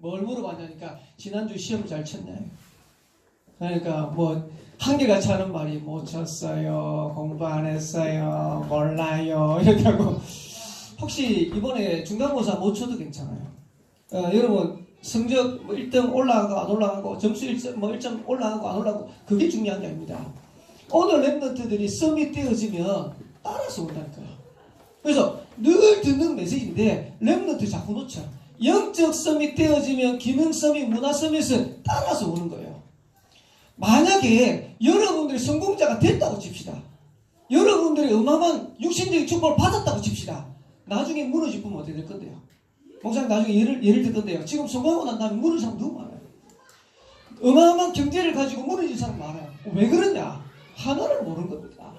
뭘 물어봤냐니까 지난주 시험 잘 쳤냐. 그러니까 뭐 한결같이 하는 말이 못 쳤어요, 공부 안 했어요, 몰라요 이렇게 하고. 혹시 이번에 중간고사 못 쳐도 괜찮아요. 여러분 성적 뭐 1등 올라가고 안 올라가고 점수 1점 올라가고 안 올라가고 그게 중요한 게 아닙니다. 오늘 랩런트들이 썸이 떼어지면 따라서 온다니까요. 그래서 늘 듣는 메시지인데 랩런트 자꾸 놓쳐. 영적 썸이 떼어지면 기능 썸이 문화 썸에서 따라서 오는 거예요. 만약에 여러분들이 성공자가 됐다고 칩시다. 여러분들이 어마어마한 육신적인 축복을 받았다고 칩시다. 나중에 무너질 뿐면 어떻게 될 건데요? 목사님 나중에 예를 들 건데요. 지금 성공하고 난 다음에 무너진 사람 너무 많아요. 어마어마한 경제를 가지고 무너진 사람 많아요. 왜 그러냐? 하나를 모르는 겁니다.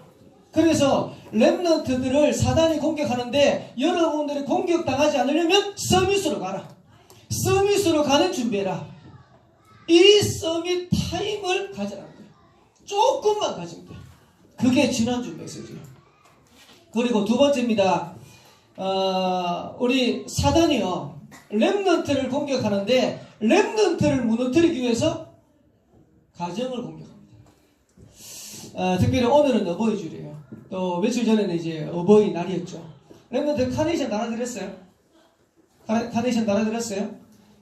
그래서 랩런트들을 사단이 공격하는데 여러분들이 공격당하지 않으려면 서밋으로 가라. 서밋으로 가는 준비해라. 이 서밋 타임을 가져라는 거예요. 조금만 가지면 돼요. 그게 지난주 메시지예요. 그리고 두 번째입니다. 우리 사단이요, 랩런트를 공격하는데 랩런트를 무너뜨리기 위해서 가정을 공격합니다. 특별히 오늘은 어버이 주일이에요. 또 며칠 전에는 이제 어버이날이었죠. 랩런트 카네이션 달아드렸어요? 카네이션 달아드렸어요?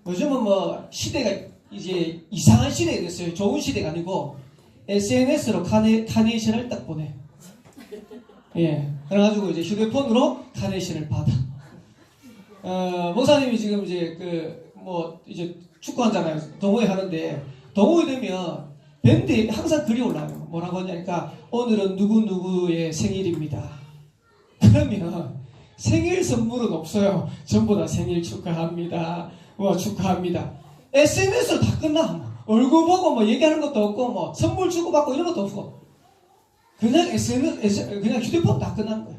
요즘은 뭐 시대가 이제 이상한 시대가 됐어요. 좋은 시대가 아니고 SNS로 카네이션을 딱 보내. 예, 그래가지고 이제 휴대폰으로 카네이션을 받아. 목사님이 지금 이제 이제 축구하잖아요. 동호회 하는데 동호회 되면 밴드에 항상 글이 올라와요. 뭐라고 하냐니까 오늘은 누구누구의 생일입니다. 그러면 생일 선물은 없어요. 전부 다 생일 축하합니다. 축하합니다. SNS로 다 끝나. 얼굴 보고 뭐 얘기하는 것도 없고 뭐 선물 주고받고 이런 것도 없고 그냥 그냥 휴대폰 다 끝난 거예요.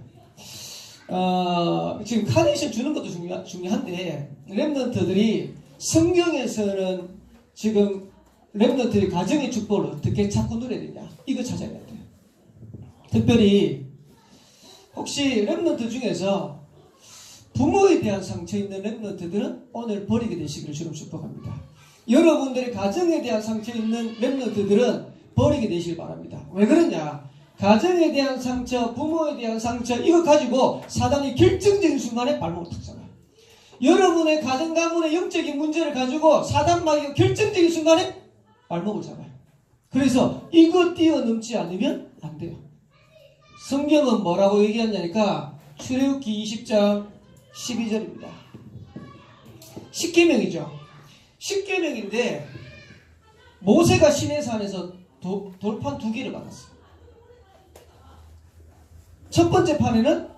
지금 카네이션 주는 것도 중요한데 랩런트들이 성경에서는 지금 랩런트들이 가정의 축복을 어떻게 찾고 누려야 되냐, 이거 찾아야 돼요. 특별히 혹시 랩런트 중에서 부모에 대한 상처 있는 랩런트들은 오늘 버리게 되시기를 주님 축복합니다. 여러분들이 가정에 대한 상처 있는 랩런트들은 버리게 되시길 바랍니다. 왜 그러냐? 가정에 대한 상처, 부모에 대한 상처, 이거 가지고 사단이 결정적인 순간에 발목을 탁 잡아요. 여러분의 가정 가문의 영적인 문제를 가지고 사단마귀가 결정적인 순간에 발목을 잡아요. 그래서 이거 뛰어넘지 않으면 안 돼요. 성경은 뭐라고 얘기하냐니까 출애굽기 20장 12절입니다. 10계명이죠. 10계명인데 모세가 시내산에서 돌판 2개를 받았어요. 첫 번째 판에는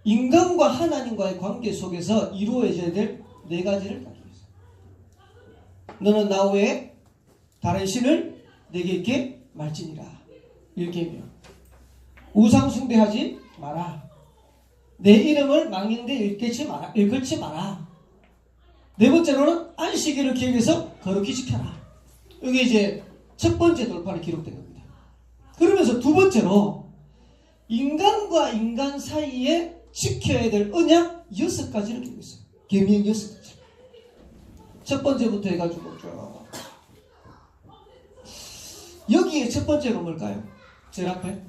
인간과 하나님과의 관계 속에서 이루어져야 될 4가지를 가지고 있어요. 너는 나 외에 다른 신을 내게 있게 말지니라. 1계명. 우상 숭배하지 마라. 내 이름을 망인데 일컬지 마라. 4번째로는 안식일을 기억해서 거룩히 지켜라. 이게 이제 첫 번째 돌판에 기록된 겁니다. 그러면서 두 번째로 인간과 인간 사이에 지켜야 될 언약 6가지를 기록했어요. 있어요. 계명 6가지. 첫 번째부터 해가지고 쭉. 여기에 첫 번째가 뭘까요? 제일 앞에.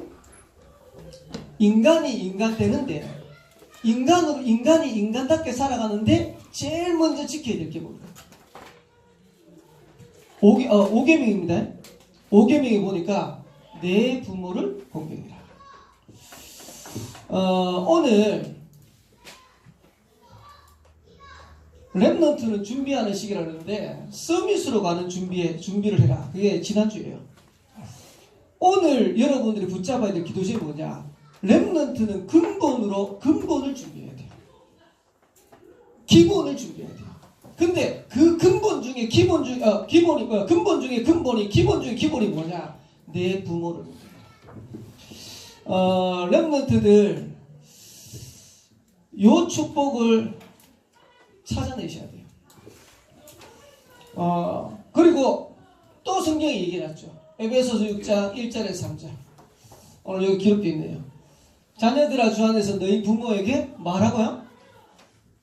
인간이 인간 되는데, 인간이 인간답게 살아가는데 제일 먼저 지켜야 될 게 뭘까요? 5계명입니다. 5계명에 보니까 내 부모를 공경해라. 오늘 랩런트는 준비하는 시기라는데 서밋으로 가는 준비를 해라. 그게 지난주예요. 오늘 여러분들이 붙잡아야 될 기도제목이 뭐냐? 랩런트는 근본을 준비해야 돼요. 기본을 준비해야 돼요. 근데 그 근본 중에 기본 중에 기본이 뭐냐? 내 부모를. 랩런트들 요 축복을 찾아내셔야 돼요. 그리고 또 성경이 얘기해놨죠. 에베소서 6장 1절에서 3절. 오늘 여기 기록되어 있네요. 자녀들아 주 안에서 너희 부모에게 말하고요?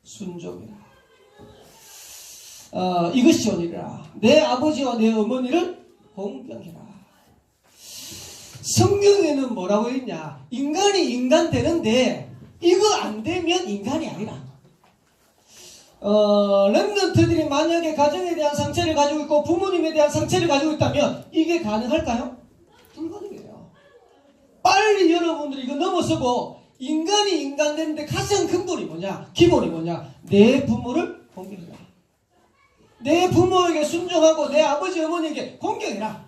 순종해라. 이것이 오니라. 내 아버지와 내 어머니를 공경해라. 성경에는 뭐라고 했냐? 인간이 인간 되는데 이거 안 되면 인간이 아니라. 렘넌트들이 만약에 가정에 대한 상처를 가지고 있고 부모님에 대한 상처를 가지고 있다면 이게 가능할까요? 불가능해요. 빨리 여러분들이 이거 넘어서고 인간이 인간 되는데 가장 근본이 뭐냐? 기본이 뭐냐? 내 부모를 공경해라. 내 부모에게 순종하고 내 아버지 어머니에게 공경해라.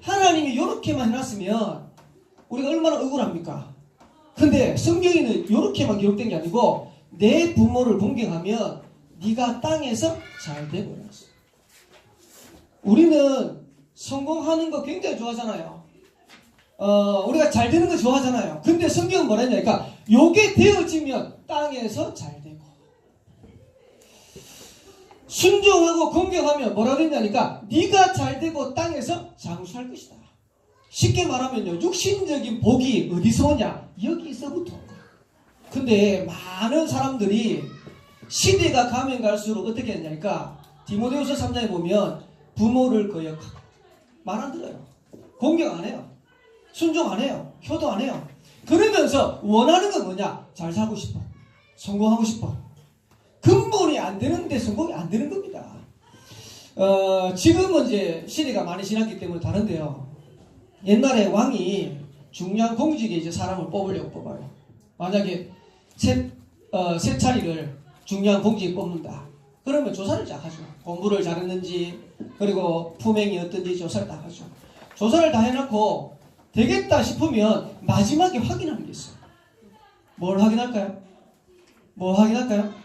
하나님이 이렇게만 해놨으면 우리가 얼마나 억울합니까? 근데 성경에는 이렇게만 기록된 게 아니고 내 부모를 공경하면 네가 땅에서 잘 되고 있어. 우리는 성공하는 거 굉장히 좋아하잖아요. 우리가 잘 되는 거 좋아하잖아요. 근데 성경은 뭐라 했냐니까 요게 되어지면 땅에서 잘 되고 순종하고 공경하면 뭐라 그랬냐니까 네가 잘 되고 땅에서 장수할 것이다. 쉽게 말하면요, 육신적인 복이 어디서 오냐? 여기서부터 온 거야. 근데 많은 사람들이 시대가 가면 갈수록 어떻게 했냐니까 디모데후서 3장에 보면 부모를 거역하고 말 안 들어요. 공경 안 해요. 순종 안 해요. 효도 안 해요. 그러면서 원하는 건 뭐냐? 잘 살고 싶어. 성공하고 싶어. 근본이 안 되는데 성공이 안 되는 겁니다. 지금은 이제 시대가 많이 지났기 때문에 다른데요. 옛날에 왕이 중요한 공직에 이제 사람을 뽑으려고 뽑아요. 만약에 세 차례를 중요한 공직에 뽑는다. 그러면 조사를 다 하죠. 공부를 잘했는지 그리고 품행이 어떤지 조사를 다 하죠. 조사를 다 해놓고 되겠다 싶으면 마지막에 확인하는 게 있어요. 뭘 확인할까요? 뭐 확인할까요?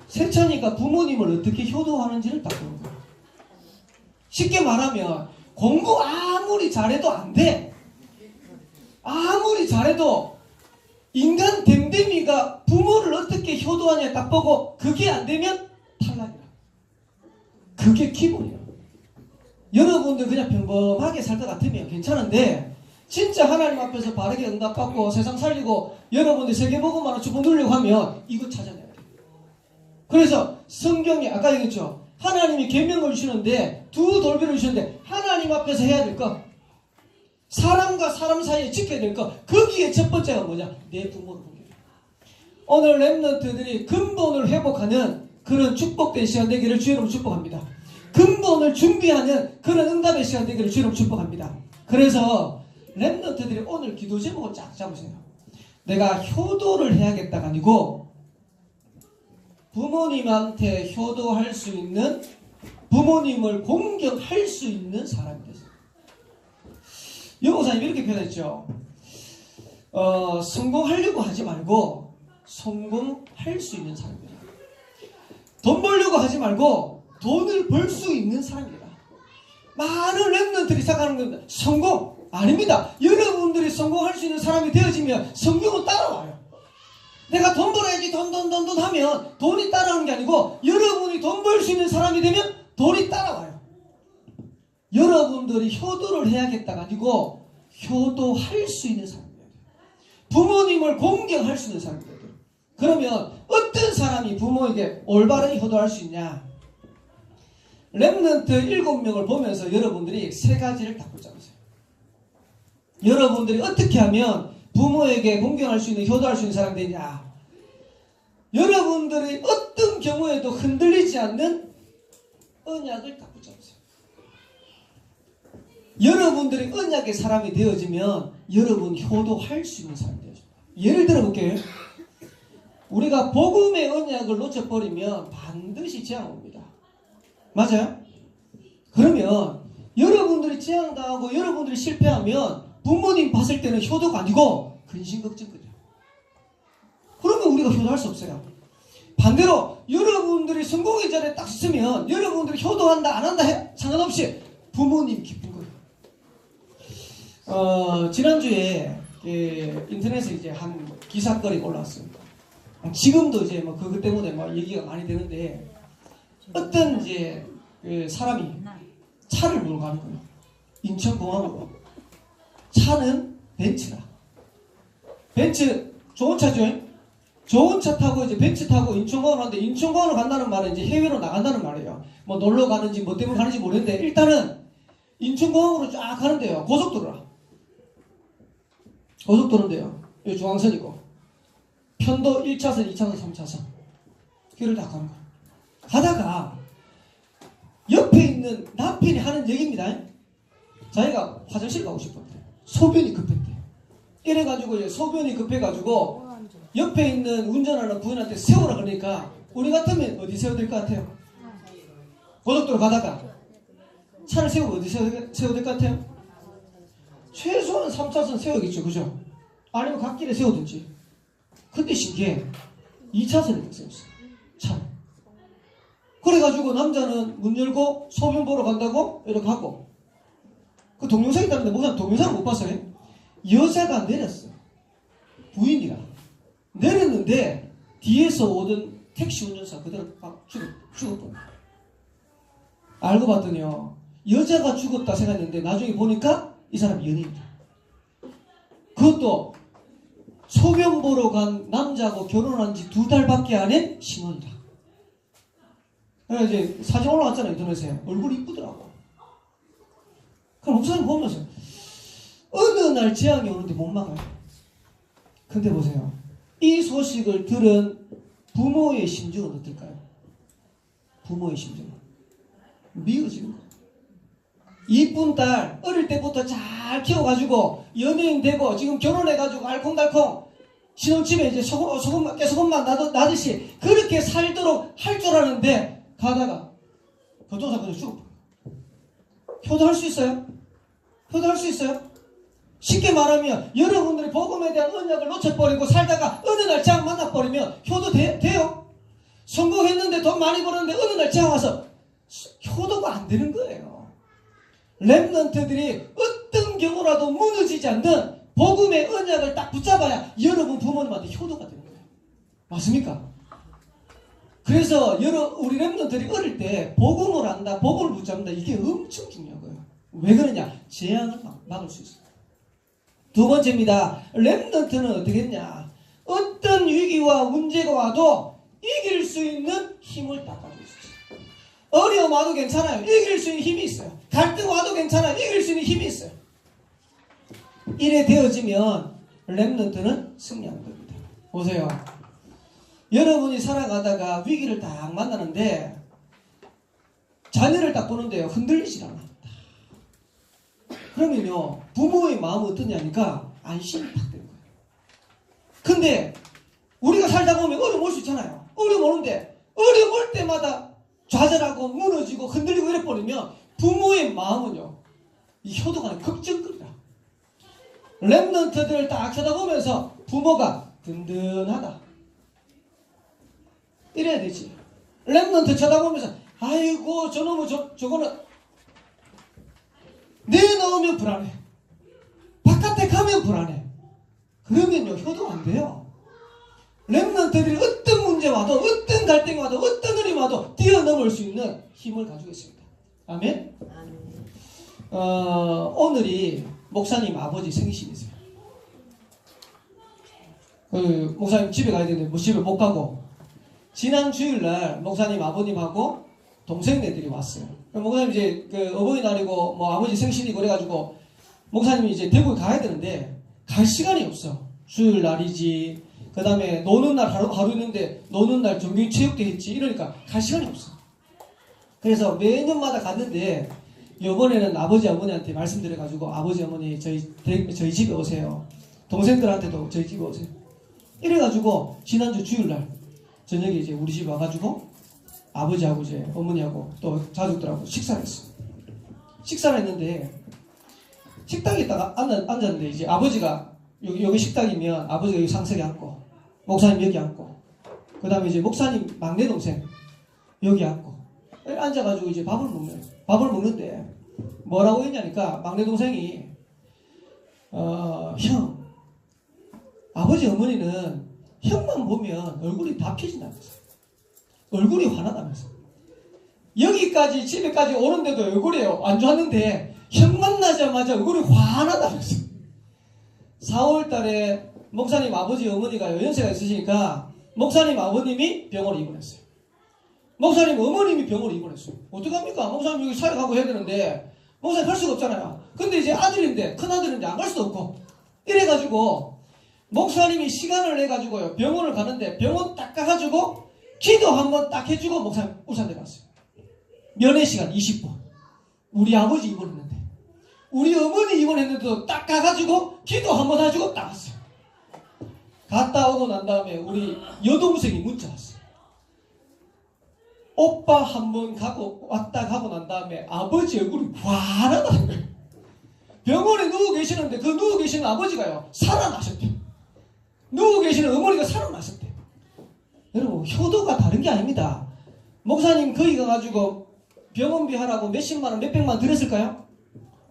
세차니까 부모님을 어떻게 효도하는지를 딱 보는 거예요. 쉽게 말하면 공부 아무리 잘해도 안 돼. 아무리 잘해도 인간 댐댐이가 부모를 어떻게 효도하냐 딱 보고 그게 안 되면 탈락이야. 그게 기본이야. 여러분들 그냥 평범하게 살 것 같으면 괜찮은데 진짜 하나님 앞에서 바르게 응답받고 세상 살리고 여러분들 세계복음만을 주고 누리려고 하면 이거 찾아내야 돼. 그래서 성경에 아까 얘기했죠. 하나님이 계명을 주시는데 두 돌비를 주시는데 하나님 앞에서 해야 될 거, 사람과 사람 사이에 지켜야 될 거, 거기에 첫 번째가 뭐냐? 내 부모를 공경해. 오늘 렘넌트들이 근본을 회복하는 그런 축복된 시간 되기를 주의 이름으로 축복합니다. 근본을 준비하는 그런 응답의 시간 되기를 주의 이름으로 축복합니다. 그래서 렘넌트들이 오늘 기도 제목을 쫙 잡으세요. 내가 효도를 해야겠다가 아니고 부모님한테 효도할 수 있는, 부모님을 공경할 수 있는 사람이 되세요. 여보사님 이렇게 표현했죠. 성공하려고 하지 말고 성공할 수 있는 사람이다. 돈 벌려고 하지 말고 돈을 벌 수 있는 사람이다. 많은 렘넌트들이 생각하는 겁니다. 성공 아닙니다. 여러분들이 성공할 수 있는 사람이 되어지면 성공은 따라와요. 내가 돈 벌어야지 돈 하면 돈이 따라오는 게 아니고 여러분이 돈 벌 수 있는 사람이 되면 돈이 따라와요. 여러분들이 효도를 해야겠다가 아니고 효도할 수 있는 사람이 돼요. 부모님을 공경할 수 있는 사람이 돼요. 그러면 어떤 사람이 부모에게 올바르게 효도할 수 있냐? 렘넌트 7명을 보면서 여러분들이 세 가지를 딱 붙잡으세요. 여러분들이 어떻게 하면 부모에게 공경할 수 있는, 효도할 수 있는 사람이 되냐? 여러분들이 어떤 경우에도 흔들리지 않는 언약을 딱 붙잡으세요. 여러분들이 언약의 사람이 되어지면 여러분 효도할 수 있는 사람이 되어집니다. 예를 들어 볼게요. 우리가 복음의 언약을 놓쳐버리면 반드시 재앙 옵니다. 맞아요? 그러면 여러분들이 재앙당하고 여러분들이 실패하면 부모님 봤을 때는 효도가 아니고 근심걱정거려. 그러면 우리가 효도할 수 없어요. 반대로 여러분들이 성공의 자리에 딱 있으면 여러분들이 효도한다 안 한다 상관없이 부모님 기쁜 거예요. 지난주에 인터넷에 이제 한 기사거리 올라왔습니다. 지금도 이제 뭐 그것 때문에 뭐 얘기가 많이 되는데 어떤 이제 사람이 차를 몰고 가는 거예요. 인천공항으로. 차는 벤츠라. 벤츠 좋은 차죠? 좋은 차 타고 이제 벤츠 타고 인천공항을 가는데 인천공항을 간다는 말은 이제 해외로 나간다는 말이에요. 뭐 놀러 가는지 뭐 때문에 가는지 모르겠는데 일단은 인천공항으로 쫙 가는데요. 고속도로라. 고속도로인데요. 여기 중앙선이고 편도 1차선, 2차선, 3차선 길을 딱 가는 거예요. 가다가 옆에 있는 남편이 하는 얘기입니다. 자기가 화장실 가고 싶었대. 소변이 급했대. 이래가지고 이제 소변이 급해가지고 옆에 있는 운전하는 부인한테 세우라 그러니까 우리 같으면 어디 세워야 될 것 같아요? 고속도로 가다가 차를 세우고 어디 세워야 될 것 같아요? 최소한 3차선 세워야겠죠. 그죠? 아니면 갓길에 세우든지. 근데 신기해. 2차선에 세웠어. 차를. 그래가지고 남자는 문 열고 소변 보러 간다고 이렇게 하고 그 동영상이 있다는데 목사님 동영상을 못 봤어요? 여자가 내렸어. 부인이라. 내렸는데 뒤에서 오던 택시 운전사 그대로 막 죽었거든요. 알고 봤더니요. 여자가 죽었다 생각했는데 나중에 보니까 이 사람이 연예인이다. 그것도 소변 보러 간 남자하고 결혼한 지 2달밖에 안 한 신혼이다. 그래서 이제 사진 올라왔잖아요. 인터넷에. 얼굴이 이쁘더라고. 그럼 목사님 보면서 어느 날 재앙이 오는데 못 막아요. 근데 보세요. 이 소식을 들은 부모의 심정은 어떨까요? 부모의 심정은 미워지는 거예요. 이쁜 딸 어릴 때부터 잘 키워가지고 연예인 되고 지금 결혼해가지고 알콩달콩 신혼집에 이제 깨소금만 나듯이 그렇게 살도록 할 줄 아는데 가다가 교통사고에 죽어. 효도할 수 있어요? 효도할 수 있어요? 쉽게 말하면 여러분들이 복음에 대한 언약을 놓쳐버리고 살다가 어느 날 재앙 만나버리면 효도돼요? 성공했는데 돈 많이 벌었는데 어느 날 재앙 와서 효도가 안 되는 거예요. 렘넌트들이 어떤 경우라도 무너지지 않는 복음의 언약을 딱 붙잡아야 여러분 부모님한테 효도가 되는 거예요. 맞습니까? 그래서 우리 렘넌트들이 어릴 때 복음을 안다, 복음을 붙잡는다 이게 엄청 중요한 거예요. 왜 그러냐? 재앙을 막을 수 있어요. 두 번째입니다. 렘넌트는 어떻게 했냐? 어떤 위기와 문제가 와도 이길 수 있는 힘을 딱 가지고 있어요. 어려움 와도 괜찮아요. 이길 수 있는 힘이 있어요. 갈등 와도 괜찮아요. 이길 수 있는 힘이 있어요. 이래 되어지면 렘넌트는 승리하는 겁니다. 보세요. 여러분이 살아가다가 위기를 딱 만나는데 자녀를 딱 보는데요. 흔들리질 않아. 그러면요. 부모의 마음은 어떠냐니까 안심이 딱 되는 거예요. 근데 우리가 살다 보면 어려움 올 수 있잖아요. 어려움 오는데 어려움 올 때마다 좌절하고 무너지고 흔들리고 이래버리면 부모의 마음은요. 이 효도가 아니라 걱정거리다. 렘넌트들을 딱 쳐다보면서 부모가 든든하다. 이래야 되지. 렘넌트 쳐다보면서 아이고 저놈은 저거는 내놓으면 불안해. 바깥에 가면 불안해. 그러면요 효도가 안 돼요. 렘넌트들이 어떤 문제 와도 어떤 갈등이 와도 어떤 어려움이 와도 뛰어넘을 수 있는 힘을 가지고 있습니다. 아멘? 오늘이 목사님 아버지 생신이세요. 목사님 집에 가야 되는데 뭐 집에 못 가고 지난 주일날 목사님 아버님하고 동생네들이 왔어요. 목사님 이제 어버이날이고 뭐 아버지 생신이고 그래가지고 목사님이 이제 대구에 가야 되는데 갈 시간이 없어. 주일날이지. 그 다음에 노는 날 하루 있는데 노는 날 정규체육대 했지. 이러니까 갈 시간이 없어. 그래서 매년마다 갔는데 이번에는 아버지 어머니한테 말씀드려가지고 아버지 어머니 저희 집에 오세요. 동생들한테도 저희 집에 오세요. 이래가지고 지난주 주일날 저녁에 이제 우리 집 와가지고 아버지하고 이제 어머니하고 또 가족들하고 식사를 했어. 식사를 했는데 식당에 있다가 앉았는데 이제 아버지가 여기 식당이면 아버지가 여기 상석에 앉고 목사님 여기 앉고 그 다음에 이제 목사님 막내 동생 여기 앉고 앉아가지고 이제 밥을 먹는데 뭐라고 했냐니까 막내 동생이 형 아버지 어머니는 형만 보면 얼굴이 다 펴진다면서 얼굴이 환하다면서 여기까지 집에까지 오는데도 얼굴이 안 좋았는데 형 만나자마자 얼굴이 환하다면서 4월달에 목사님 아버지 어머니가 연세가 있으시니까 목사님 아버님이 병원에 입원했어요. 목사님 어머님이 병원에 입원했어요. 어떡합니까? 목사님 여기 사역하고 해야 되는데 목사님 할 수가 없잖아요. 근데 이제 아들인데, 큰아들인데 안 갈 수도 없고 이래가지고 목사님이 시간을 내가지고요 병원을 가는데 병원 딱 가가지고 기도 한번 딱 해주고 목사님 울산대 갔어요. 면회 시간 20분. 우리 아버지 입원했는데 우리 어머니 입원했는데도 딱 가가지고 기도 한번 해주고 딱 왔어요. 갔다 오고 난 다음에 우리 여동생이 문자 왔어요. 오빠 한번 가고 왔다 가고 난 다음에 아버지 얼굴이 환하다는 거예요. 병원에 누워 계시는데 그 누워 계시는 아버지가요 살아나셨대요. 누워 계시는 어머니가 살아나셨대요. 여러분 효도가 다른 게 아닙니다. 목사님 거기 가가지고 병원비 하라고 몇십만원 몇백만원 드렸을까요?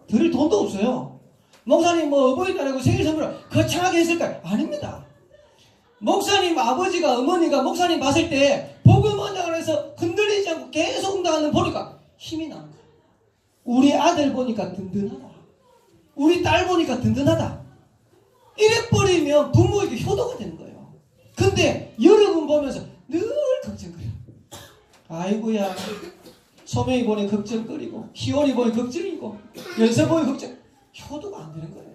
드릴 돈도 없어요. 목사님 뭐 어버이날이고 생일 선물을 거창하게 했을까요? 아닙니다. 목사님 아버지가 어머니가 목사님 봤을 때 복음 원장을 해서 흔들리지 않고 계속 응답하는 보니까 힘이 나는 거예요. 우리 아들 보니까 든든하다. 우리 딸 보니까 든든하다. 이래버리면 부모에게 효도가 되는 거예요. 근데 여러분 보면서 늘 걱정거려. 아이고야 소명이 보니 걱정거리고 희원이 보니 걱정이고 연서 보니 걱정. 효도가 안 되는 거예요.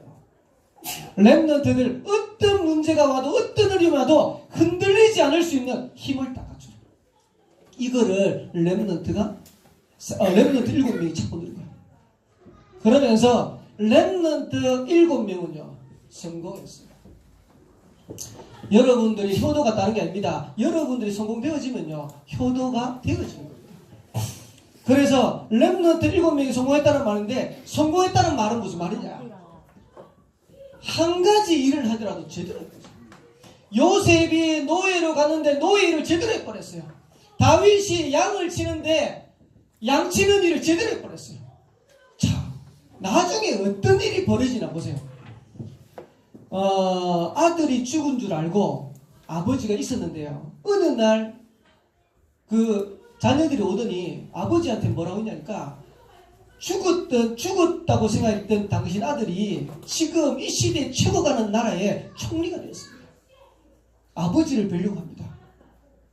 렘넌트들 어떤 문제가 와도 어떤 어려움이 와도 흔들리지 않을 수 있는 힘을 닦아줘요. 이거를 렘넌트 7명이 찾고 있는 거예요. 그러면서 렘넌트 7명은요 성공했어요. 여러분들이 효도가 다른 게 아닙니다. 여러분들이 성공되어지면요 효도가 되어지는 거예요. 그래서 렘넌트 7명이 성공했다는 말인데 성공했다는 말은 무슨 말이냐? 한 가지 일을 하더라도 제대로 했어요. 요셉이 노예로 갔는데 노예 일을 제대로 해버렸어요. 다윗이 양을 치는데 양 치는 일을 제대로 해버렸어요. 자, 나중에 어떤 일이 벌어지나 보세요. 아들이 죽은 줄 알고 아버지가 있었는데요. 어느 날 그 자녀들이 오더니 아버지한테 뭐라고 했냐니까 죽었다고 생각했던 당신 아들이 지금 이 시대에 최고가는 나라의 총리가 되었습니다. 아버지를 뵈려고 합니다.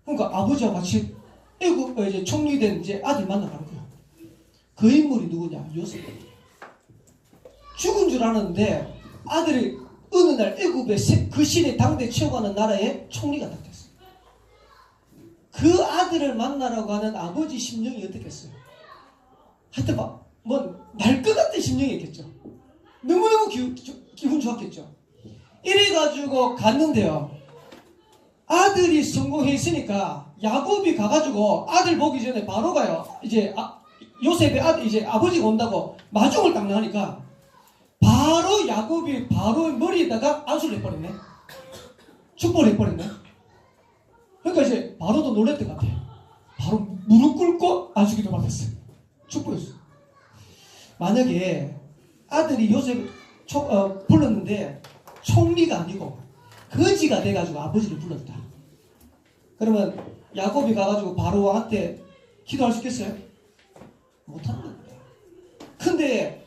그러니까 아버지와 같이 이제 총리된 이제 아들 만나가는 거예요. 그 인물이 누구냐? 요셉이에요. 죽은 줄 아는데 아들이 어느 날 애굽의 그 시대 당대 최고가는 나라의 총리가 딱 됐어요. 그 아들을 만나러 가는 아버지 심정이 어떻겠어요? 하여튼 날 것 같은 심정이었겠죠. 너무너무 기분 좋았겠죠. 이래가지고 갔는데요. 아들이 성공했으니까 야곱이 가가지고 아들 보기 전에 바로 가요. 이제 요셉의 아들 이제 아버지가 온다고 마중을 딱 나가니까 바로 야곱이 바로 머리에다가 안수를 해버렸네. 축복을 해버렸네. 그러니까 이제 바로도 놀랬던 것 같아요. 바로 무릎 꿇고 안수기도 받았어요. 축복했어요. 만약에 아들이 요셉 불렀는데 총리가 아니고 거지가 돼가지고 아버지를 불렀다. 그러면 야곱이 가가지고 바로 왕한테 기도할 수 있겠어요? 못하는 겁니다. 근데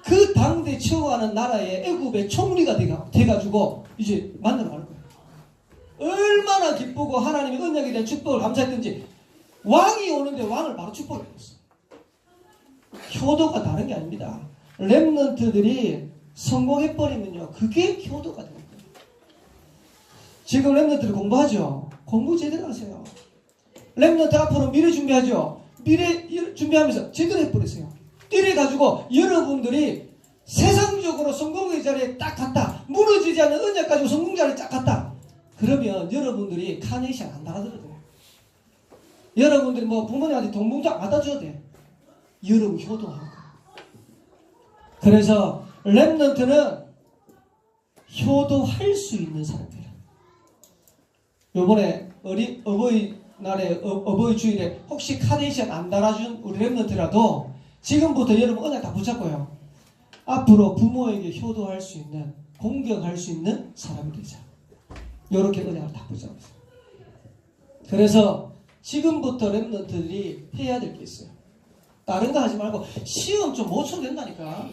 그 당대 최고하는 나라의 애굽의 총리가 돼가지고 이제 만나러 갈 거예요. 얼마나 기쁘고 하나님의 언약에 대한 축복을 감사했던지 왕이 오는데 왕을 바로 축복했어요. 효도가 다른 게 아닙니다. 렘넌트들이 성공해버리면요 그게 효도가 되는 거예요. 지금 렘넌트들 공부하죠. 공부 제대로 하세요. 렘넌트 앞으로 미래 준비하죠. 미래 준비하면서 제대로 해버리세요. 이래가지고 여러분들이 세상적으로 성공의 자리에 딱 갔다. 무너지지 않는 언약 가지고 성공 자리에 딱 갔다. 그러면 여러분들이 카네이션 안 달아들어도 돼요. 여러분들이 뭐 부모님한테 돈 봉투 안 갖다 줘도 돼. 여러분 효도하는 거예요. 그래서 렘넌트는 효도할 수 있는 사람들이에요. 요번에 어버이날에 어버이 주일에 혹시 카네이션 안 달아준 우리 렘넌트라도 지금부터 여러분 언약 다 붙잡고요. 앞으로 부모에게 효도할 수 있는 공경할 수 있는 사람이 되자. 요렇게 언약을 다 붙잡았어요. 그래서 지금부터 렘넌트들이 해야 될 게 있어요. 다른 거 하지 말고 시험 좀 못 쳐도 된다니까.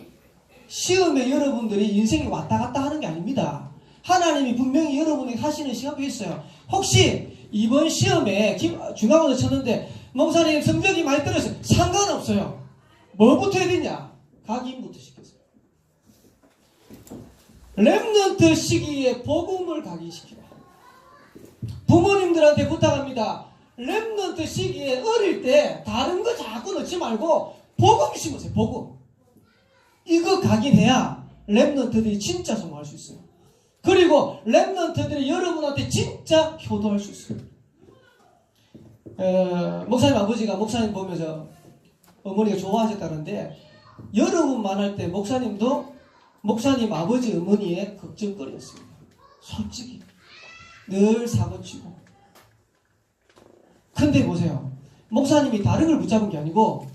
시험에 여러분들이 인생이 왔다 갔다 하는 게 아닙니다. 하나님이 분명히 여러분에게 하시는 시험이 있어요. 혹시 이번 시험에 중간고사 쳤는데 목사님 성적이 많이 떨어졌어요. 상관없어요. 뭐부터 해야 되냐? 각인부터 시켰어요. 렘넌트 시기에 복음을 각인시키라. 부모님들한테 부탁합니다. 렘넌트 시기에 어릴 때 다른 거 자꾸 넣지 말고 복음 심으세요. 복음. 이거 각인해야 렘넌트들이 진짜 성공할 수 있어요. 그리고 렘넌트들이 여러분한테 진짜 효도할 수 있어요. 목사님 아버지가 목사님 보면서 어머니가 좋아하셨다는데 여러분만 할 때 목사님도 목사님 아버지 어머니의 걱정거리였습니다. 솔직히 늘 사고치고. 근데 보세요. 목사님이 다른 걸 붙잡은 게 아니고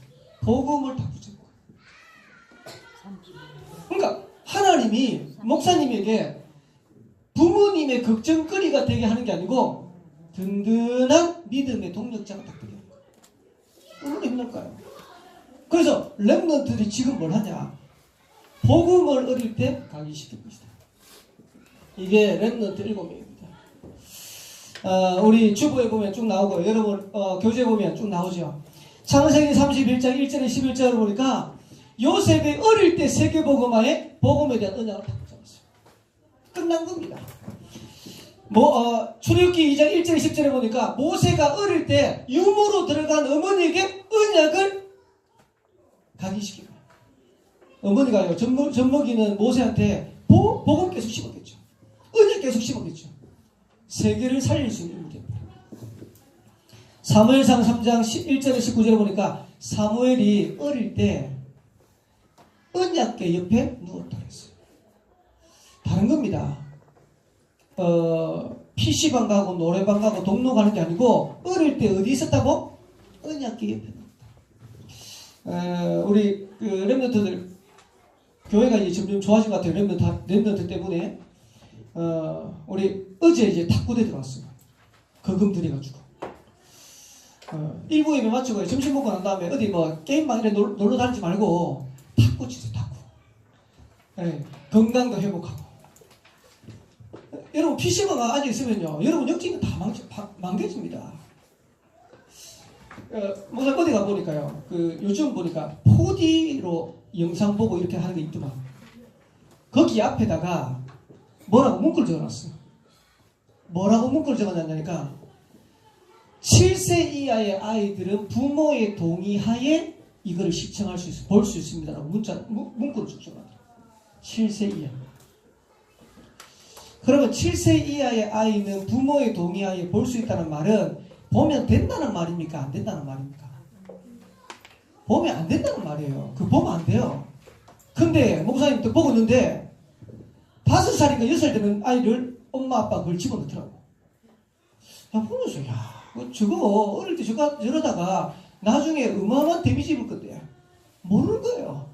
복음을 다 붙잡은 거예요. 그러니까 하나님이 목사님에게 부모님의 걱정거리가 되게 하는 게 아니고 든든한 믿음의 동력자가 딱 되게 하는 거예요. 얼마나 힘들까요? 그래서 렘넌트들이 지금 뭘 하냐? 복음을 어릴 때 각인시킬 것이다. 이게 렘넌트 7명입니다. 우리 주보에 보면 쭉 나오고 여러분 교재에 보면 쭉 나오죠. 창세기 31장 1절에 11절을 보니까 요셉이 어릴 때 세계복음화에 복음에 대한 언약을 다 붙잡았어요. 끝난 겁니다. 출애굽기 2장 1절 10절에 보니까 모세가 어릴 때 유모로 들어간 어머니에게 언약을 각인시키고 어머니가요 젖먹이는 모세한테 복음 계속 심었겠죠. 언약 계속 심었겠죠. 세계를 살릴 수 있는 문제입니다. 사무엘상 3장 1절에 19절에 보니까 사무엘이 어릴 때 언약궤 옆에 누웠다 그랬어요. 다른 겁니다. PC방 가고 노래방 가고 동로 가는 게 아니고 어릴 때 어디 있었다고? 언약궤 옆에 누웠다. 우리 렘넌트들 교회가 이제 점점 좋아진 것 같아요. 렘넌트 때문에 우리 어제 이제 탁구대 들어왔어요. 거금 들여가지고 1부 예배 마치고 점심 먹고 난 다음에 어디 뭐 게임방 이래 놀러 다니지 말고 탁구 치세요. 탁구. 네, 건강도 회복하고. 여러분 PC방가 앉아 있으면요 여러분 영적인 다 망개집니다. 목사 어디 가 보니까요 요즘 보니까 4D로 영상 보고 이렇게 하는 게 있더만. 거기 앞에다가 뭐라고 문구를 적어놨어요. 뭐라고 문구를 적어놨냐니까 7세 이하의 아이들은 부모의 동의하에 이거를 시청할 수 있어 볼 수 있습니다라고 문구를 적어놨어요. 7세 이하. 그러면 7세 이하의 아이는 부모의 동의하에 볼 수 있다는 말은 보면 된다는 말입니까? 안 된다는 말입니까? 보면 안 된다는 말이에요. 보면 안 돼요. 근데 목사님 또 보고 있는데 5살인가 6살 되는 아이를 엄마 아빠가 그걸 집어넣더라고. 보면서 저거 어릴 때 저러다가 나중에 어마어마한 데미지 입을 건데 모르는 거예요.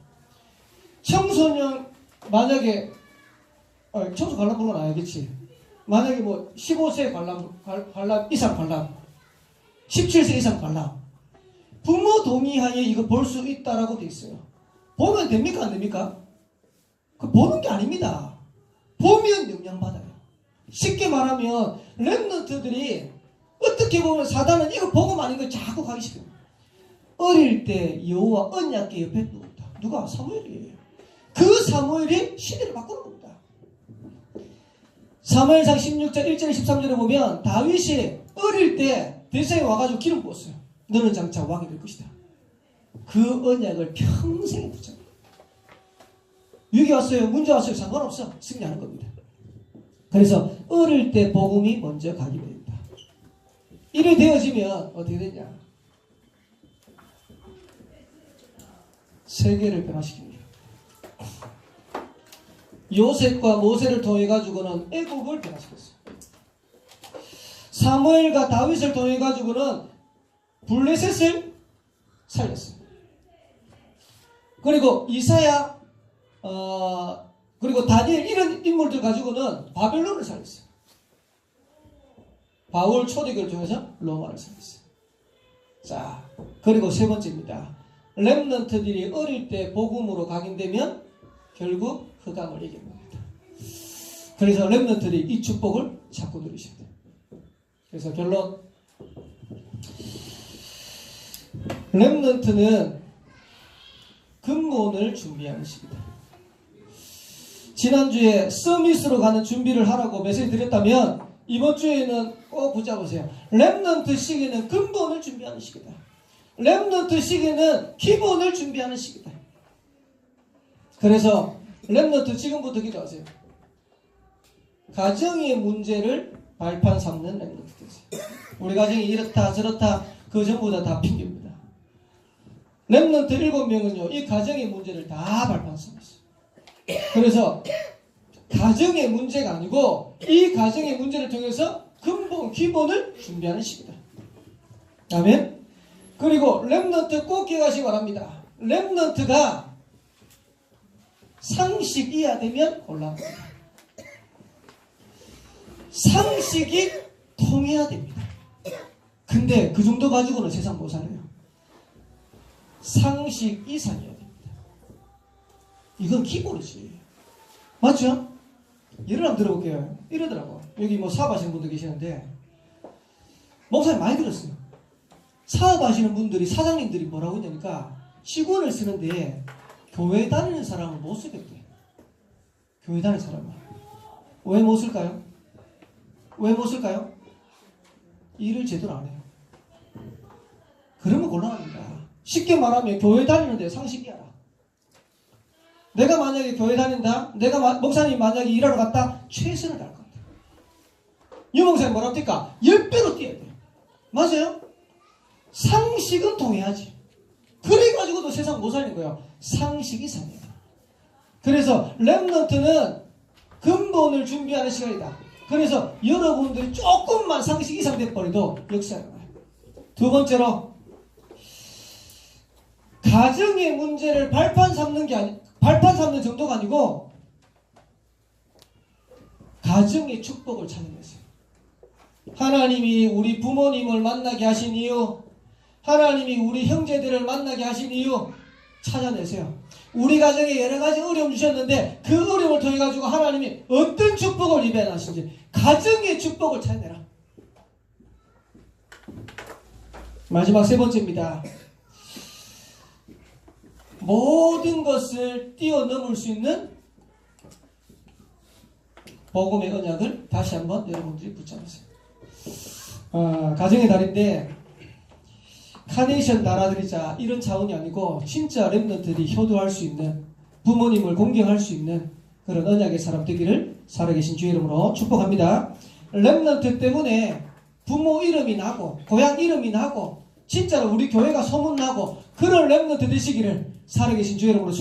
청소년 만약에 청소 관람 보는 건 알겠지. 만약에 뭐 15세 관람 이상 관람 17세 이상 관람 부모 동의하에 이거 볼 수 있다라고 돼 있어요. 보면 됩니까? 안 됩니까? 보는 게 아닙니다. 보면 영향받아요. 쉽게 말하면 렘넌트들이 어떻게 보면 사단은 이거 보고만 아닌 걸 자꾸 가기 싫어요. 어릴 때 여호와 언약궤 옆에 누웠다. 누가? 사무엘이에요. 그 사무엘이 시대를 바꾸는 겁니다. 사무엘상 16장 1절 13절에 보면 다윗이 어릴 때 대세에 와가지고 기름 부었어요. 너는 장차 왕이 될 것이다. 그 언약을 평생 붙잡아요. 위기 왔어요. 문제 왔어요. 상관없어. 승리하는 겁니다. 그래서 어릴 때 복음이 먼저 가게 됩니다. 이래 되어지면 어떻게 되냐? 세계를 변화시킵니다. 요셉과 모세를 통해 가지고는 애국을 변화시켰어요. 사무엘과 다윗을 통해 가지고는 블레셋을 살렸어요. 그리고 이사야 그리고 다니엘 이런 인물들 가지고는 바벨론을 살렸어요. 바울 초대교를 통해서 로마를 살렸어요. 자, 그리고 세 번째입니다. 렘넌트들이 어릴 때 복음으로 각인되면 결국 흑암을 이깁니다. 그래서 렘넌트들이 이 축복을 잡고 누리셔야 돼요. 그래서 결론, 렘넌트는 근본을 준비하는 시기다. 지난주에 서밋으로 가는 준비를 하라고 메시지 드렸다면 이번 주에는 꼭 붙잡으세요. 렘넌트 시기는 근본을 준비하는 시기다. 렘넌트 시기는 기본을 준비하는 시기다. 그래서 렘넌트 지금부터 기도하세요. 가정의 문제를 발판 삼는 렘넌트 되세요. 우리 가정이 이렇다 저렇다 그 전부 다 핑계입니다. 렘넌트 7명은요 이 가정의 문제를 다 발판 삼았어요. 그래서 가정의 문제가 아니고 이 가정의 문제를 통해서 근본 기본을 준비하는 시기다. 아멘. 그리고 렘넌트 꼭 기억하시기 바랍니다. 렘넌트가 상식 이하 되면 곤란합니다. 상식이 통해야 됩니다. 근데 그 정도 가지고는 세상 못 살아요. 상식 이상이어야 됩니다. 이건 기본이지. 맞죠? 예를 한번 들어볼게요. 이러더라고. 여기 뭐 사업하시는 분들 계시는데 목사님 많이 들었어요. 사업하시는 분들이 사장님들이 뭐라고 했냐니까 직원을 쓰는데 교회 다니는 사람은 못 쓰겠대. 교회 다니는 사람은 왜 못 쓸까요? 왜 못 쓸까요? 일을 제대로 안 해요. 그러면 곤란합니다. 쉽게 말하면 교회 다니는데 상식이 알아. 내가 만약에 교회 다닌다, 목사님이 만약에 일하러 갔다, 최선을 다할 것 같아. 유 목사님 뭐라고 합니까? 10배로 뛰어야 돼. 맞아요? 상식은 통해야지. 그래가지고도 세상 못 살는 거예요. 상식이 상해요. 그래서 렘넌트는 근본을 준비하는 시간이다. 그래서 여러분들이 조금만 상식 이상 돼버려도 역사가 나요. 두 번째로 가정의 문제를 발판 삼는 정도가 아니고 가정의 축복을 찾아내세요. 하나님이 우리 부모님을 만나게 하신 이유, 하나님이 우리 형제들을 만나게 하신 이유 찾아내세요. 우리 가정에 여러 가지 어려움 주셨는데 그 어려움을 통해 가지고 하나님이 어떤 축복을 입양하신지 가정의 축복을 찾아내라. 마지막 세 번째입니다. 모든 것을 뛰어넘을 수 있는 복음의 언약을 다시 한번 여러분들이 붙잡으세요. 가정의 달인데 카네이션 달아드리자 이런 차원이 아니고 진짜 렘넌트들이 효도할 수 있는, 부모님을 공경할 수 있는 그런 언약의 사람 되기를 살아계신 주의 이름으로 축복합니다. 렘넌트 때문에 부모 이름이 나고 고향 이름이 나고 진짜로 우리 교회가 소문나고 그런 렘넌트 되시기를 살아계신 주의 이름으로